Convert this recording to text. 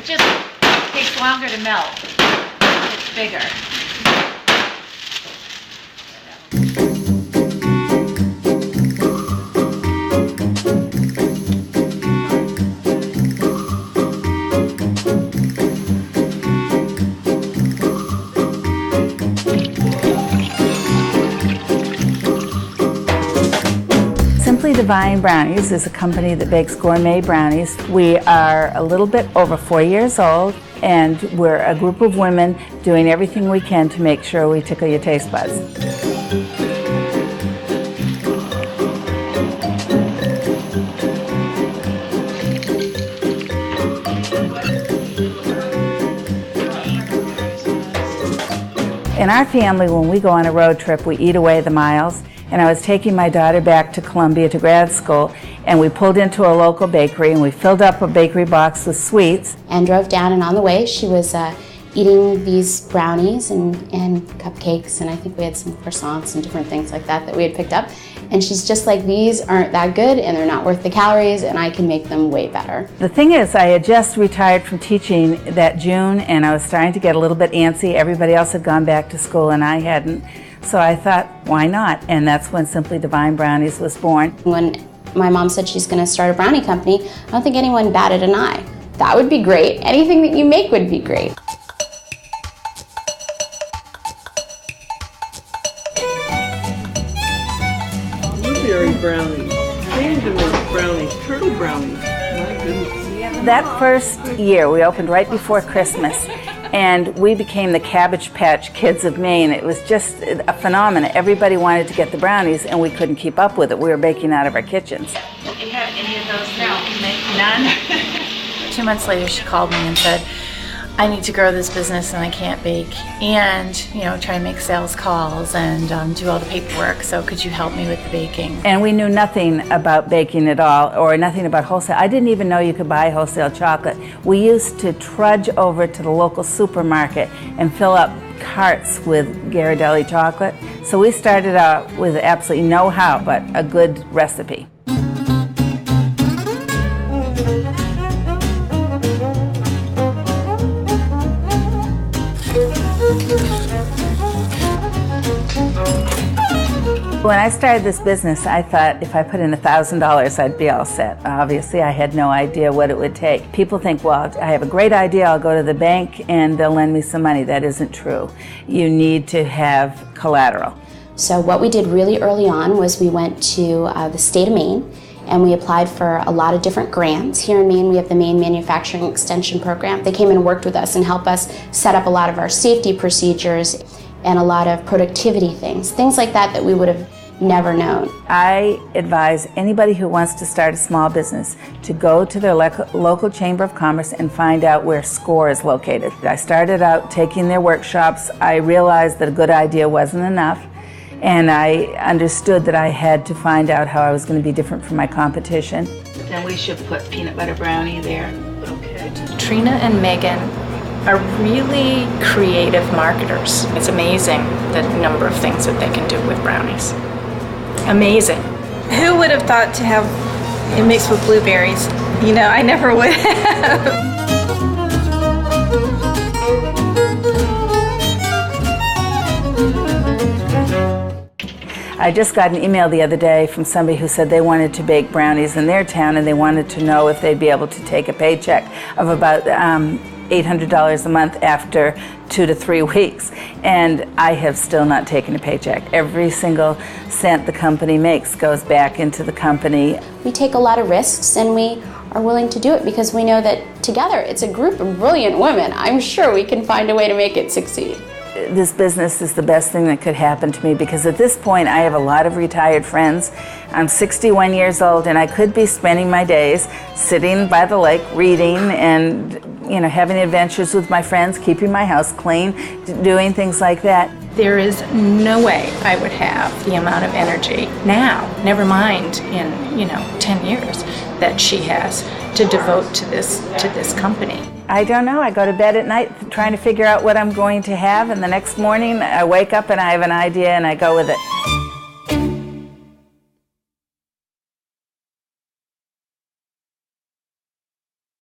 just takes longer to melt. It's bigger. Simply Divine Brownies is a company that bakes gourmet brownies. We are a little bit over 4 years old, and we're a group of women doing everything we can to make sure we tickle your taste buds. In our family, when we go on a road trip, we eat away the miles. And I was taking my daughter back to Columbia to grad school, and we pulled into a local bakery and we filled up a bakery box with sweets. And drove down, and on the way she was eating these brownies and cupcakes, and I think we had some croissants and different things like that we had picked up. And she's just like, these aren't that good and they're not worth the calories, and I can make them way better. The thing is, I had just retired from teaching that June, and I was starting to get a little bit antsy. Everybody else had gone back to school and I hadn't. So I thought, why not? And that's when Simply Divine Brownies was born. When my mom said she's going to start a brownie company, I don't think anyone batted an eye. That would be great. Anything that you make would be great. Blueberry brownies, cinnamon brownies, turtle brownies. My goodness. That first year, we opened right before Christmas, and we became the Cabbage Patch Kids of Maine. It was just a phenomenon. Everybody wanted to get the brownies, and we couldn't keep up with it. We were baking out of our kitchens. Do you have any of those now? You make none? 2 months later, she called me and said, I need to grow this business and I can't bake, and try and make sales calls and do all the paperwork, so could you help me with the baking? And we knew nothing about baking at all, or nothing about wholesale. I didn't even know you could buy wholesale chocolate. We used to trudge over to the local supermarket and fill up carts with Ghirardelli chocolate. So we started out with absolutely no how, but a good recipe. When I started this business, I thought if I put in $1,000, I'd be all set. Obviously, I had no idea what it would take. People think, well, I have a great idea, I'll go to the bank and they'll lend me some money. That isn't true. You need to have collateral. So what we did really early on was we went to the state of Maine, and we applied for a lot of different grants. Here in Maine, we have the Maine Manufacturing Extension Program. They came and worked with us and helped us set up a lot of our safety procedures and a lot of productivity things like that we would have never known. I advise anybody who wants to start a small business to go to their local Chamber of Commerce and find out where SCORE is located. I started out taking their workshops. I realized that a good idea wasn't enough, and I understood that I had to find out how I was going to be different from my competition. Then we should put peanut butter brownie there. Okay. Trina and Megan are really creative marketers. It's amazing the number of things that they can do with brownies. Amazing. Who would have thought to have it mixed with blueberries? I never would have. I just got an email the other day from somebody who said they wanted to bake brownies in their town, and they wanted to know if they'd be able to take a paycheck of about $800 a month after 2 to 3 weeks. And I have still not taken a paycheck. Every single cent the company makes goes back into the company. We take a lot of risks, and we are willing to do it because we know that together it's a group of brilliant women. I'm sure we can find a way to make it succeed. This business is the best thing that could happen to me, because at this point I have a lot of retired friends. I'm 61 years old, and I could be spending my days sitting by the lake reading and having adventures with my friends, keeping my house clean, doing things like that. There is no way I would have the amount of energy now, never mind in 10 years, that she has to devote to this company. I don't know. I go to bed at night trying to figure out what I'm going to have, and the next morning I wake up and I have an idea and I go with it.